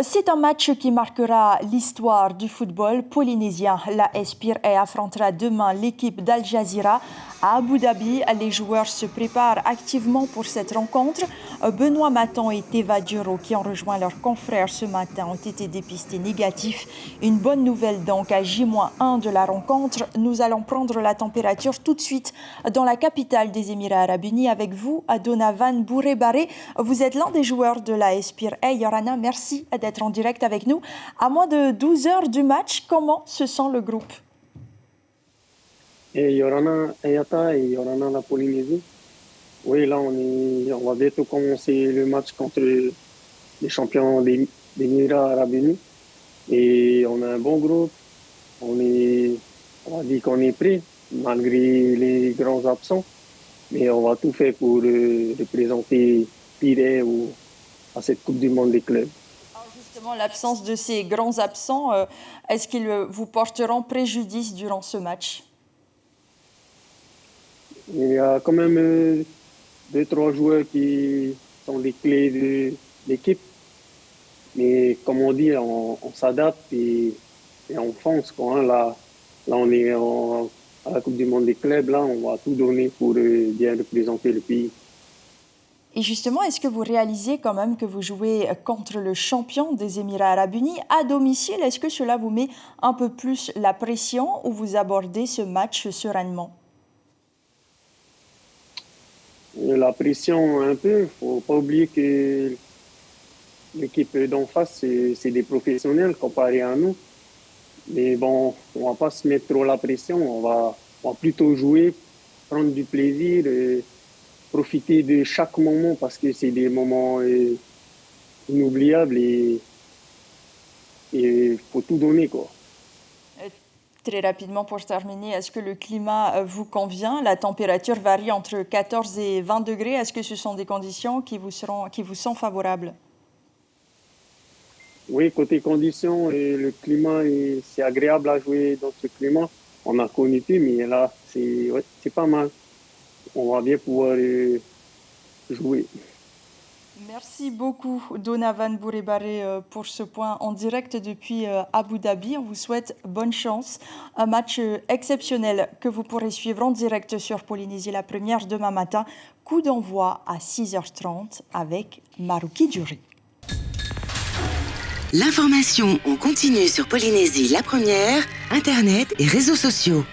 C'est un match qui marquera l'histoire du football polynésien. La Spire affrontera demain l'équipe d'Al Jazeera à Abu Dhabi. Les joueurs se préparent activement pour cette rencontre. Benoît Maton et Teva Duro, qui ont rejoint leurs confrères ce matin, ont été dépistés négatifs. Une bonne nouvelle donc à J-1 de la rencontre. Nous allons prendre la température tout de suite dans la capitale des Émirats Arabes Unis avec vous, Donavan Bouré-Barré. Vous êtes l'un des joueurs de la Spire. Yorana, merci d'être en direct avec nous. À moins de 12 heures du match, comment se sent le groupe? Et Yorana Ayata et Yorana la Polynésie. Oui, là, on va bientôt commencer le match contre les champions des Émirats Arabes Unis. Et on a un bon groupe. On va dire qu'on est prêt, malgré les grands absents. Mais on va tout faire pour représenter Pirée à cette Coupe du Monde des clubs. Alors justement, l'absence de ces grands absents, est-ce qu'ils vous porteront préjudice durant ce match? Il y a quand même 2-3 joueurs qui sont des clés de l'équipe. Mais comme on dit, on s'adapte et on fonce, quoi, hein. Là, on est à la Coupe du Monde des clubs. Là, on va tout donner pour bien représenter le pays. Et justement, est-ce que vous réalisez quand même que vous jouez contre le champion des Émirats Arabes Unis à domicile? Est-ce que cela vous met un peu plus la pression ou vous abordez ce match sereinement? La pression un peu. Il ne faut pas oublier que l'équipe d'en face, c'est des professionnels comparés à nous. Mais bon, on ne va pas se mettre trop la pression. On va plutôt jouer, prendre du plaisir, profiter de chaque moment parce que c'est des moments inoubliables et il faut tout donner, quoi. Très rapidement pour terminer, est-ce que le climat vous convient? La température varie entre 14 et 20 degrés. Est-ce que ce sont des conditions qui vous sont favorables? Oui, côté conditions, le climat, c'est agréable à jouer dans ce climat. On a connu plus, mais là, c'est pas mal. On va bien pouvoir jouer. Merci beaucoup, Donavan Bouré-Barré, pour ce point en direct depuis Abu Dhabi. On vous souhaite bonne chance. Un match exceptionnel que vous pourrez suivre en direct sur Polynésie la première demain matin. Coup d'envoi à 6h30 avec Maruki Djuri. L'information en continu sur Polynésie la première, Internet et réseaux sociaux.